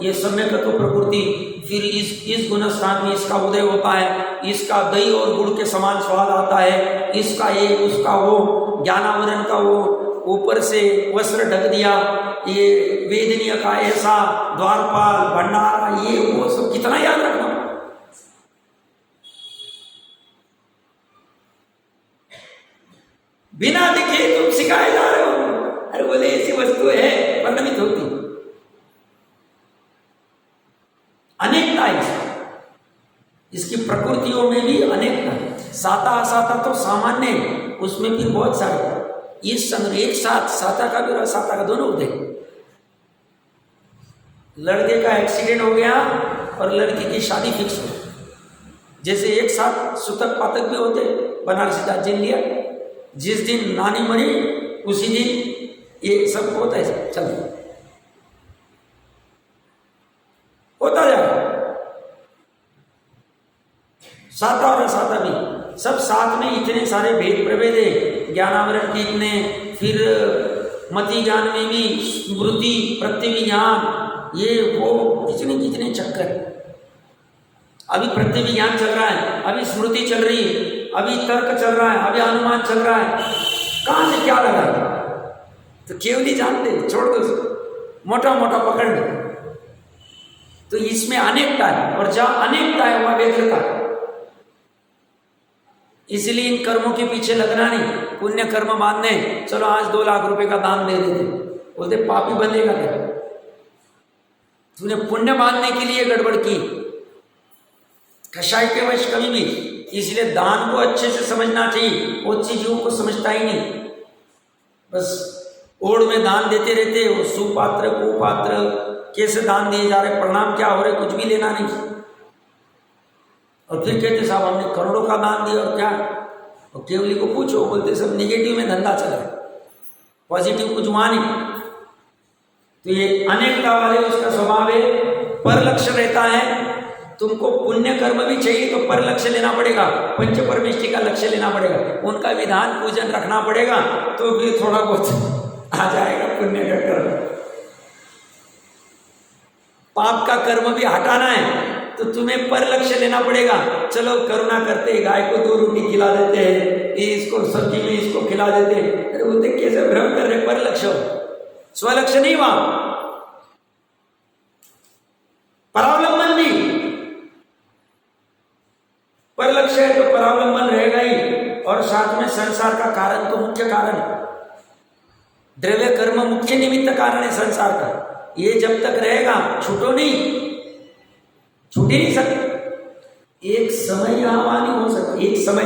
ये सम्यक तो प्रकृति, फिर इस गुणस्थान में इसका उदय होता है, इसका दही और गुड़ के समान स्वाद आता है, इसका ये उसका वो, ज्ञानावरण का वो ऊपर से वस्त्र ढक दिया, ये वेदनीय का ऐसा, द्वारपाल भंडारा, ये वो सब कितना याद रखना। बिना दिखे तुम सिखाए जा रहे हो। अरे बोले ऐसी वस्तु है, परिणमित होती, अनेकता है इसकी, प्रकृतियों में भी अनेकता है। साता असाता तो सामान्य है, उसमें भी बहुत सारे ये संग एक साथ, साता का भी और असाता का दोनों होते। लड़के का एक्सीडेंट हो गया और लड़की की शादी फिक्स हो, जैसे एक साथ सुतक पातक भी होते। बनारसी दास जी लिया, जिस दिन नानी मरी उसी दिन ये सब होता है, चल होता जाए। साता और असाता भी सब साथ में, इतने सारे भेद प्रभेद है, ज्ञानावरण के इतने, फिर मति ज्ञान में भी स्मृति प्रत्यभिज्ञान, ये वो कितने कितने चक्कर। अभी प्रत्यभिज्ञान चल रहा है, अभी स्मृति चल रही है, अभी तर्क चल रहा है, अभी अनुमान चल रहा है, कहां से क्या लगा तो केवली जानते, छोड़ दो, मोटा मोटा पकड़ लो। तो इसमें अनेकता है, और जहां अनेकता है वहां व्यग्रता है। इसलिए इन कर्मों के पीछे लगना नहीं। पुण्य कर्म मानने, चलो आज 2 लाख रुपए का दान दे देते, बोलते पापी बनेगा क्या? तूने पुण्य मानने के लिए गड़बड़ की, कषाय के वश कभी भी। इसलिए दान को अच्छे से समझना चाहिए, वो चीजों को समझता ही नहीं, बस ओढ़ में दान देते रहते। वो सुपात्र कुपात्र कैसे दान दिए जा रहे, परिणाम क्या हो रहे, कुछ भी लेना नहीं। और फिर कहते साहब हमने करोड़ों का दान दिया और क्या। और केवली को पूछो, बोलते सब निगेटिव में धंधा चल रहा है, पॉजिटिव कुछ वहां नहीं। तो ये अनेकता वाले उसका स्वभाव है, पर लक्ष्य रहता है। तुमको पुण्य कर्म भी चाहिए तो पर लक्ष्य लेना पड़ेगा, पंच परमेष्टि का लक्ष्य लेना पड़ेगा, उनका विधान पूजन रखना पड़ेगा, तो भी थोड़ा बहुत आ जाएगा पुण्य का कर्म। पाप का कर्म भी हटाना है तो तुम्हें पर लक्ष्य लेना पड़ेगा। चलो करुणा करते, गाय को 2 रोटी खिला देते हैं, इसको सब्जी में इसको खिला देते हैं। अरे बोलते कैसे भ्रम कर रहे, पर लक्ष्य, स्वलक्ष्य नहीं, वहां परावलंबन भी। पर लक्ष्य है तो परावलंबन रहेगा ही, और साथ में संसार का कारण तो मुख्य कारण है, द्रव्य कर्म मुख्य निमित्त कारण है संसार का। ये जब तक रहेगा छूटो नहीं, छूट ही नहीं सकते। एक समय यहां वहां नहीं हो सकता, एक समय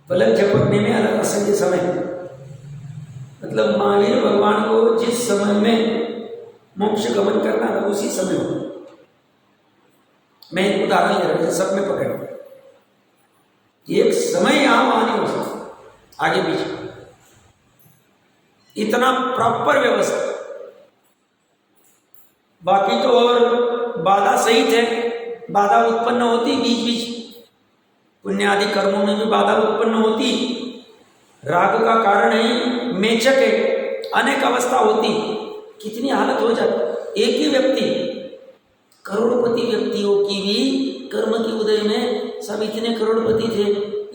पलक झपकने में अलग असंख्य समय, मतलब महावीर भगवान को जिस समय में मोक्ष गमन करना था उसी समय हो। मैं एक उदाहरण ले रहा हूं, सब में पकड़, एक समय यहां वहां नहीं हो सकता, आगे पीछे इतना प्रॉपर व्यवस्था। बाकी तो और बाधा सहित है, बाधा उत्पन्न होती बीच बीच, पुण्य आदि कर्मों में भी बाधा उत्पन्न होती। राग का कारण ही मेचक है, अनेक अवस्था होती, कितनी हालत हो जाती। एक ही व्यक्ति, करोड़पति व्यक्तियों की भी कर्म की उदय में सब इतने करोड़पति थे,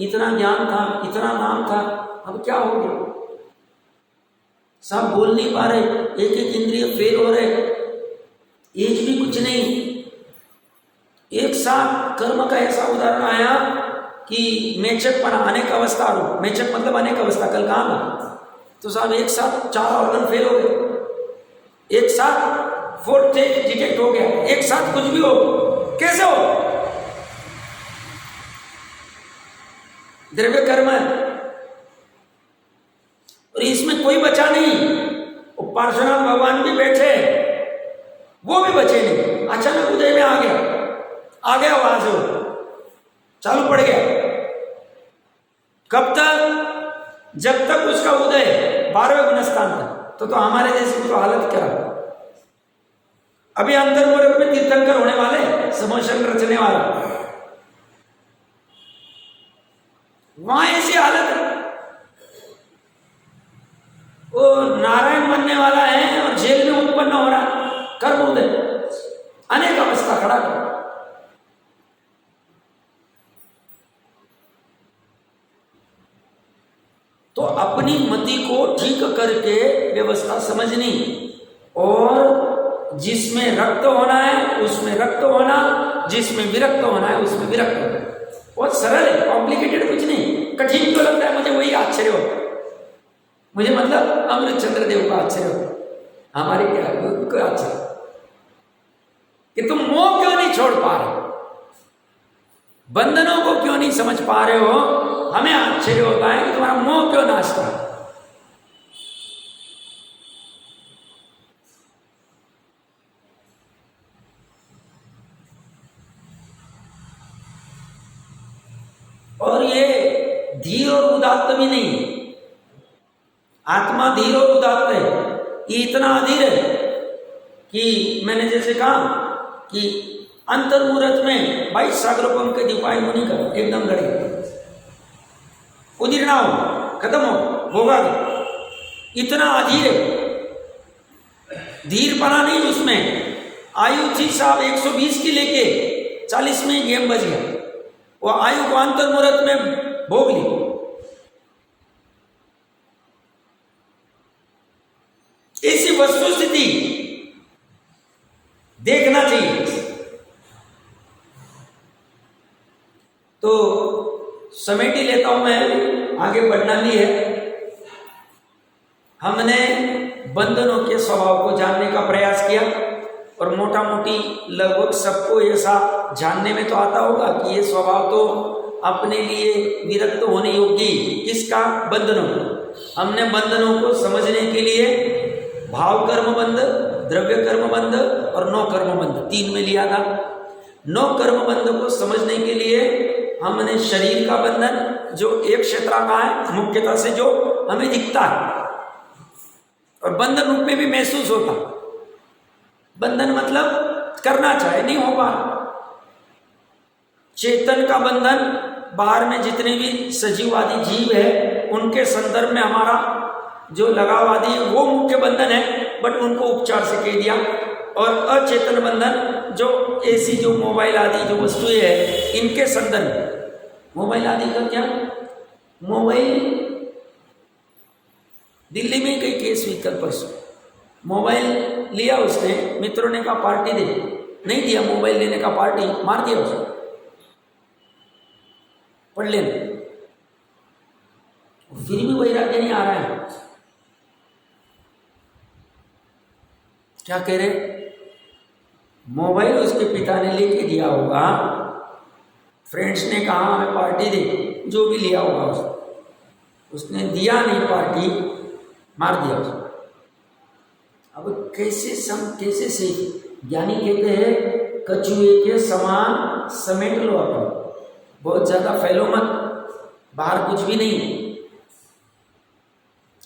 इतना ज्ञान था, इतना नाम था, अब क्या हो गया? सब बोल नहीं पा रहे, एक एक इंद्रिय फेल हो रहे, एज भी कुछ नहीं। एक साथ कर्म का ऐसा उदाहरण आया कि मेचक पर अनेक अवस्था, मेचक मतलब अनेक अवस्था, कल कहा ना, तो साहब एक साथ 4 ऑर्गन फेल हो गए, एक साथ 4th डिटेक्ट हो गया, एक साथ कुछ भी हो, कैसे हो? द्रव्य कर्म है, और इसमें कोई बचा नहीं। वो पार्श्वनाथ भगवान भी बैठे, वो भी बचे नहीं। अचानक उदय में आ गया वहां से, चालू पड़ गया। कब तक? जब तक उसका उदय 12वें गुणस्थान तक। तो हमारे जैसे तो हालत क्या? अभी अंतर्मुहूर्त में तीर्थंकर होने वाले, समोशन रचने वाला, वहां ऐसी हालत है। वो नारायण बनने वाला है और जेल में उत्पन्न हो रहा कर्म उदय, अनेक अवस्था खड़ा कर। तो अपनी मति को ठीक करके व्यवस्था समझनी, और जिसमें रक्त होना है उसमें रक्त होना, जिसमें विरक्त होना है उसमें विरक्त होना। बहुत सरल है, कॉम्प्लिकेटेड कुछ नहीं। कठिन तो लगता है मुझे, वही आश्चर्य हो, मुझे मतलब अमृत चंद्र देव का आश्चर्य हो, हमारे क्या आश्चर्य कि तुम मोह क्यों नहीं छोड़ पा रहे, बंधनों को क्यों नहीं समझ पा रहे हो। हमें आश्चर्य होता है कि तुम्हारा मोह क्यों नाचता है। और ये धीर और उदात्त भी नहीं, आत्मा धीर और उदात्त है। ये इतना अधीर है कि मैंने जैसे कहा कि अंतर्मुहूर्त में 22 सागरों के दीपाई मुनि का एकदम गड़े, उदीर ना हो, खत्म होगा। इतना अधीर है, धीरपना नहीं उसमें। आयु थी साहब 120 की लेके 40 में गेम बज गया, वो आयु को अंतर्मुहूर्त में भोग ली। ऐसी वस्तु स्थिति देखना चाहिए। तो समेट ही लेता हूं मैं, आगे बढ़ना भी है। हमने बंधनों के स्वभाव को जानने का प्रयास किया, और मोटा मोटी लगभग सबको ऐसा जानने में तो आता होगा कि ये स्वभाव तो अपने लिए विरक्त होने योग्य, किसका? बंधनों। हमने बंधनों को समझने के लिए भाव कर्म बंध, द्रव्य कर्म बंध और नौ कर्म बंध 3 में लिया था। नौ कर्म बंध को समझने के लिए हमने शरीर का बंधन, जो एक क्षेत्र का है मुख्यतः से, जो हमें दिखता है और बंधन रूप में भी महसूस होता। बंधन मतलब करना चाहे नहीं हो पा। चेतन का बंधन, बाहर में जितने भी सजीववादी जीव है उनके संदर्भ में हमारा जो लगावादी है वो मुख्य बंधन है, बट उनको उपचार से कह दिया। और अचेतन बंधन जो ऐसी जो मोबाइल आदि जो वस्तुएं है इनके संदर्भ में। मोबाइल आदि का क्या? मोबाइल दिल्ली में कई केस हुई कल परसों। मोबाइल लिया उसने, मित्रों ने कहा पार्टी दे, नहीं दिया। मोबाइल लेने का पार्टी मार दिया उसने, पढ़ लेना। फिर भी वैराग्य नहीं आ रहा है। क्या कह रहे? मोबाइल उसके पिता ने लेके दिया होगा, फ्रेंड्स ने कहा हमें पार्टी दे, जो भी लिया होगा उसने दिया नहीं पार्टी, मार दिया उसने। अब कैसे से ज्ञानी कहते हैं कछुए के समान समेट लो अपन, बहुत ज्यादा फैलो मत, बाहर कुछ भी नहीं।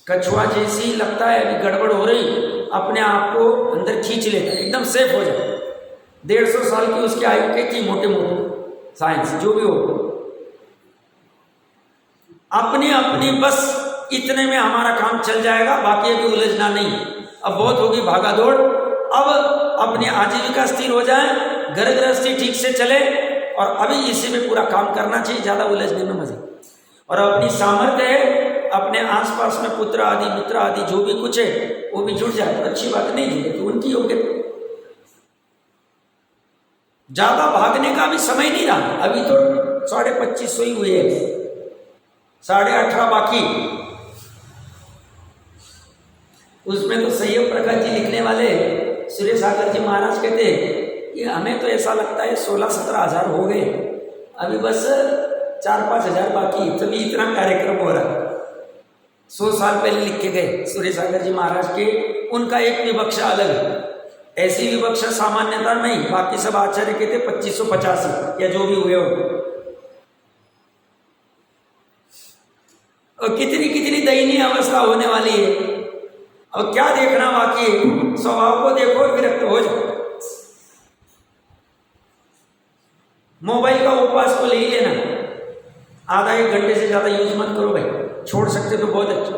कछुआ जैसी लगता है अभी गड़बड़ हो रही, अपने आप को अंदर खींच लेता है, एकदम सेफ हो जाए। 150 साल की उसकी आयु कहती मोटे मोटे साइंस जो भी हो, अपनी अपनी बस इतने में हमारा काम चल जाएगा, बाकी अभी उलझना नहीं। अब बहुत होगी भागा दौड़, अब अपनी आजीविका स्थिर हो जाए, घर गृहस्थी ठीक से चले, और अभी इसी में पूरा काम करना चाहिए, ज्यादा उलझने में मजे। और अपनी सामर्थ्य है, अपने आसपास में पुत्र आदि मित्र आदि जो भी कुछ है वो भी जुड़ जाए, तो अच्छी बात नहीं जुड़े तो उनकी योग्यता। ज्यादा भागने का भी समय नहीं रहा, अभी तो 25:30 ही हुए हैं, 18:30 बाकी। उसमें तो संयोग प्रकाश जी लिखने वाले सुरेश सागर जी महाराज कहते हैं कि हमें तो ऐसा लगता है 16-17 हजार हो गए, अभी बस 4-5 हजार बाकी, तभी इतना कार्यक्रम हो रहा है। 100 साल पहले लिख के गए सूर्यसागर जी महाराज के, उनका एक विवक्षा अलग है, ऐसी विवक्षा सामान्यता नहीं, बाकी सब आचार्य के थे 2585 या जो भी हुए हो। और कितनी कितनी दयनीय अवस्था होने वाली है। अब क्या देखना बाकी है, स्वभाव को देखो और विरक्त हो जाओ। मोबाइल का उपवास तो ले ही लेना, आधा 1 घंटे से ज्यादा यूज मत करो भाई, छोड़ सकते तो बहुत अच्छा।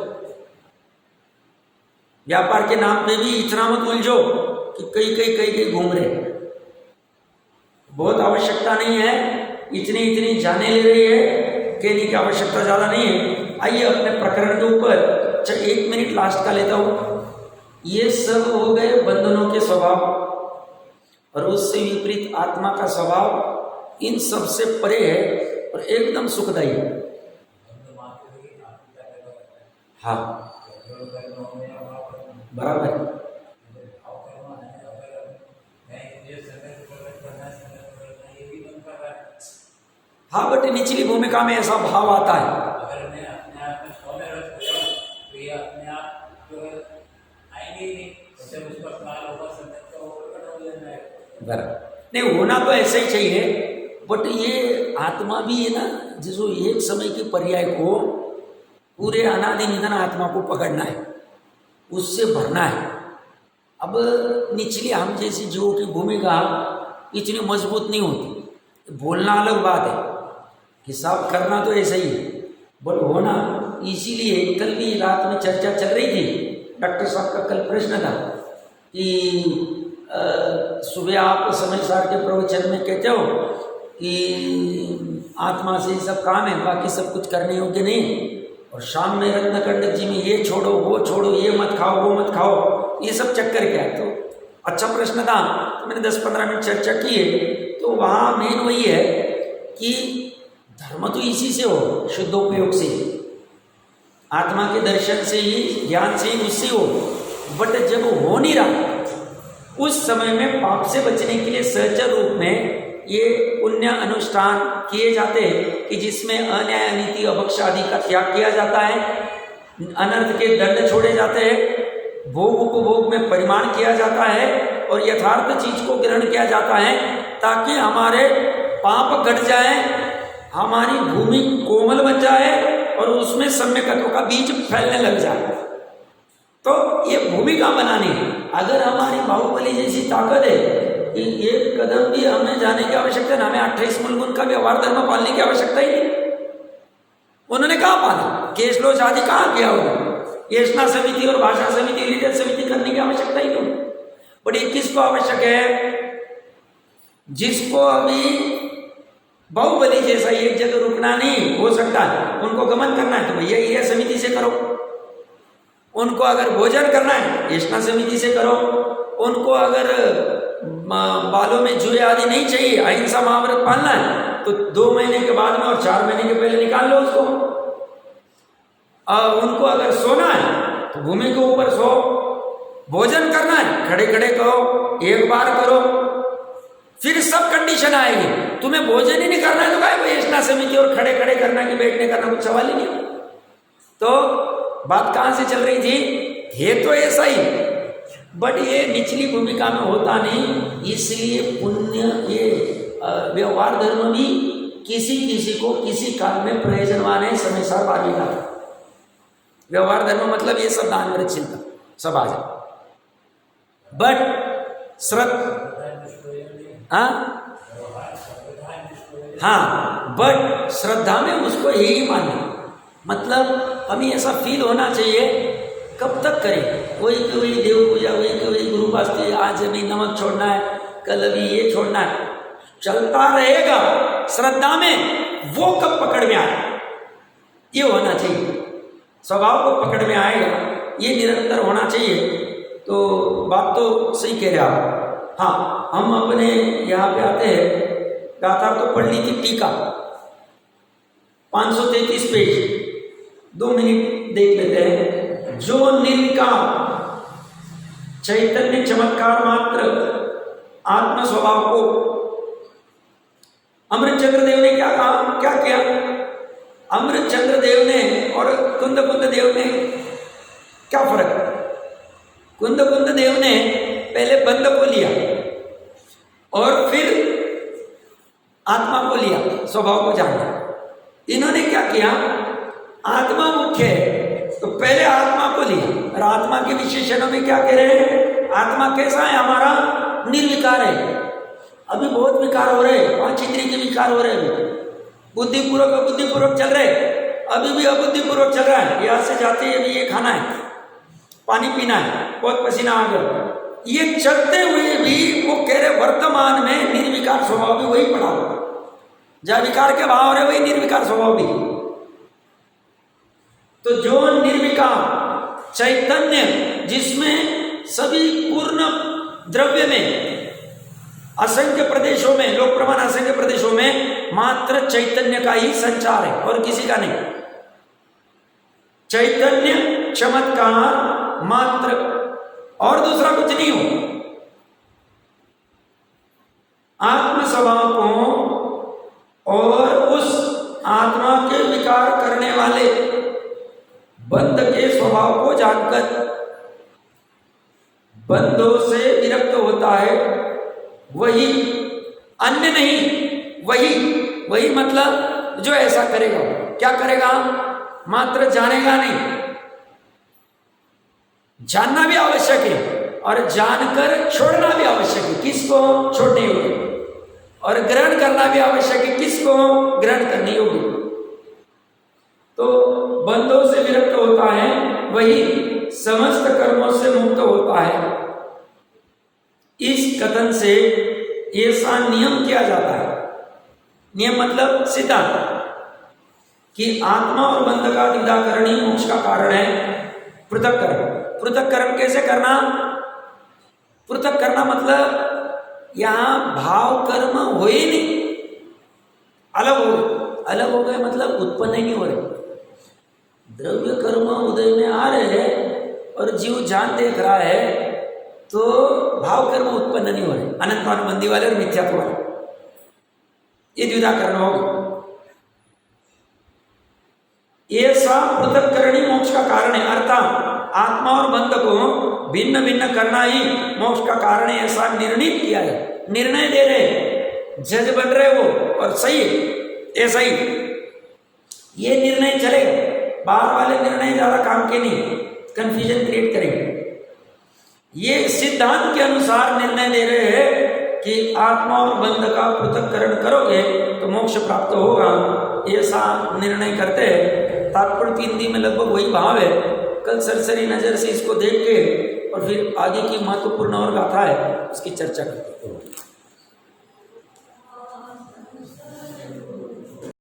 व्यापार के नाम पे भी इतना मत उलझो कि कई घूम रहे, बहुत आवश्यकता नहीं है, इतनी जाने ले रही है, कहने की आवश्यकता ज्यादा नहीं है। आइए अपने प्रकरण के ऊपर 1 मिनट लास्ट का लेता हूं। ये सब हो गए बंधनों के स्वभाव, और उससे विपरीत आत्मा का स्वभाव इन सब से परे है और एकदम सुखदायी है। हाँ बराबर। हाँ बट निचली भूमिका में ऐसा भाव आता है। अगर मैं अपने आप में स्वनिर्भर तो ये अपने आप जो है आएंगे ही नहीं, उससे मुझ पर सवाल होगा, संदेह हो जाएगा। बराबर नहीं, होना तो ऐसे ही चाहिए, बट ये आत्मा भी है ना, जिसको एक समय की पर्याय को पूरे अनादि निधन आत्मा को पकड़ना है, उससे भरना है। अब निचली हम जैसी जीवों की भूमिका इतनी मजबूत नहीं होती। बोलना अलग बात है, हिसाब करना तो ऐसा ही है, बट होना, इसीलिए कल भी रात में चर्चा चल रही थी, डॉक्टर साहब का कल प्रश्न था कि सुबह आप समय सार के प्रवचन में कहते हो कि आत्मा से सब काम है, बाकी सब कुछ करने योग्य नहीं, और शाम में रत्नकंडक जी में ये छोड़ो वो छोड़ो, ये मत खाओ वो मत खाओ, ये सब चक्कर क्या है। तो अच्छा प्रश्न था, तो मैंने 10-15 मिनट चर्चा की है। तो वहाँ मेन वही है कि धर्म तो इसी से हो, शुद्धोपयोग से, आत्मा के दर्शन से ही, ज्ञान से ही, उससे हो। बट जब हो नहीं रहा, उस समय में पाप से बचने के लिए सहचर रूप में ये पुण्य अनुष्ठान किए जाते हैं कि जिसमें अन्याय अनीति अभक्ष आदि का त्याग किया जाता है, अनर्थ के दंड छोड़े जाते हैं, भोग उपभोग में परिमाण किया जाता है, और यथार्थ चीज को ग्रहण किया जाता है, ताकि हमारे पाप घट जाए, हमारी भूमि कोमल बन जाए, और उसमें सम्यकत्व का बीज फैलने लग जाए। तो ये भूमिका बनानी है। अगर हमारी बाहुबली जैसी ताकत है कि एक कदम भी हमें जाने की आवश्यकता है, हमें 28 मूलगुण का व्यवहार धर्म पालने की आवश्यकता ही नहीं। उन्होंने कहाँ पाला, केशलोच आदि कहाँ किया होगा, येषणा समिति और भाषा समिति, लीडर समिति करने की आवश्यकता ही नहीं। बट 21 को आवश्यक है, जिसको अभी बाहुबली जैसा एक जगह रुकना नहीं हो सकता, उनको गमन करना है तो भैया ये समिति से करो, उनको अगर भोजन करना है येषणा समिति से करो, उनको अगर बालों में जुए आदि नहीं चाहिए, अहिंसा महाव्रत पालना है, तो 2 महीने के बाद में और 4 महीने के पहले निकाल लो उसको। उनको अगर सोना है तो भूमि के ऊपर सो, भोजन करना है खड़े खड़े करो, एक बार करो, फिर सब कंडीशन आएगी। तुम्हें भोजन ही नहीं करना है तो क्या येषणा समिति और खड़े खड़े करना कि बैठने करना, कुछ सवाल ही नहीं। तो बात कहां से चल रही थी, ये तो ऐसा ही, बट ये निचली भूमिका में होता नहीं, इसलिए पुण्य, ये व्यवहार धर्म भी किसी किसी को किसी काल में प्रयोजनवान है, समय सार बारहवीं का व्यवहार धर्म मतलब ये सब दान व्रत चिंतन सब आ जाए। बट हाँ, बट श्रद्धा में उसको यही मानना, मतलब हमें ऐसा फील होना चाहिए। कब तक करें, वही देव पूजा, वही गुरु वास्ते, आज अभी नमक छोड़ना है, कल अभी ये छोड़ना है, चलता रहेगा श्रद्धा में। वो कब पकड़ में आए, ये होना चाहिए, स्वभाव को पकड़ में आएगा, ये निरंतर होना चाहिए। तो बात तो सही कह रहे आप। हाँ, हम अपने यहाँ पे आते हैं, गाथा तो पढ़ ली थी, टीका 533 पेज, 2 मिनट देख लेते हैं। जो निर्विकार चैतन्य चमत्कार मात्र आत्म स्वभाव को अमृत चंद्र देव ने क्या कहा, क्या किया, अमृतचंद्र देव ने और कुंद देव ने क्या फर्क है? कुंद देव ने पहले बंद को लिया और फिर आत्मा को लिया, स्वभाव को जाना। इन्होंने क्या किया, आत्मा मुख्य है तो पहले आत्मा को लिया। और आत्मा के विशेषणों में क्या कह रहे हैं? आत्मा कैसा है? हमारा निर्विकार है। अभी बहुत विकार हो रहे हैं, 5 इंद्रिय के विकार हो रहे हैं, अभी बुद्धिपूर्वक चल रहे, अभी भी अबुद्धिपूर्वक चल रहा है। यहाँ से जाते हैं, ये खाना है, पानी पीना है, बहुत पसीना आ गया, ये चलते हुए भी वो कह रहे वर्तमान में निर्विकार स्वभाव भी वही पड़ा हुआ, जहाँ विकार के भाव रहे वही निर्विकार स्वभाव भी। तो जो निर्विकार चैतन्य, जिसमें सभी पूर्ण द्रव्य में असंख्य प्रदेशों में, लोक प्रमाण असंख्य प्रदेशों में मात्र चैतन्य का ही संचार है और किसी का नहीं। चैतन्य चमत्कार मात्र, और दूसरा कुछ नहीं हो। आत्म स्वभाव को और उस आत्मा के विकार करने वाले बंध के स्वभाव को जानकर बंधों से विरक्त होता है, वही, अन्य नहीं, वही मतलब जो ऐसा करेगा। क्या करेगा? मात्र जानेगा नहीं, जानना भी आवश्यक है और जानकर छोड़ना भी आवश्यक है। किसको? छोड़ने योग्य। और ग्रहण करना भी आवश्यक है। किसको? ग्रहण करने योग्य। तो बंधों से विरक्त होता है, वही समस्त कर्मों से मुक्त होता है। इस कथन से ऐसा नियम किया जाता है, नियम मतलब सिद्धांत, कि आत्मा और बंध का द्विधाकरण ही मोक्ष का कारण है। पृथक्करण कैसे करना? पृथक करना मतलब यहां भाव कर्म हो ही नहीं, अलग हो गए मतलब उत्पन्न ही नहीं हो रहे। द्रव्य कर्म उदय में आ रहे हैं और जीव जान देख रहा है, तो भाव कर्म उत्पन्न नहीं हो रहे, अनंतानुबंधी वाले और मिथ्यात्व वाले, ये द्विधाकरण होगा। ऐसा पृथक्करण ही मोक्ष का कारण है, अर्थात आत्मा और बंध को भिन्न भिन्न करना ही मोक्ष का कारण है, ऐसा निर्णय किया है। निर्णय दे रहे, जज बन रहे वो, और सही है, ऐसा ही ये निर्णय चलेगा। बाहर वाले निर्णय ज्यादा काम के नहीं, कंफ्यूजन क्रिएट करेंगे। ये सिद्धांत के अनुसार निर्णय दे रहे हैं कि आत्मा और बंध का पृथक्करण करोगे तो मोक्ष प्राप्त होगा, ऐसा निर्णय करते हैं। तात्पर्य हिंदी में लगभग वही भाव है। कल सरसरी नजर से इसको देख के और फिर आगे की महत्वपूर्ण और गाथा है, उसकी चर्चा करते हैं।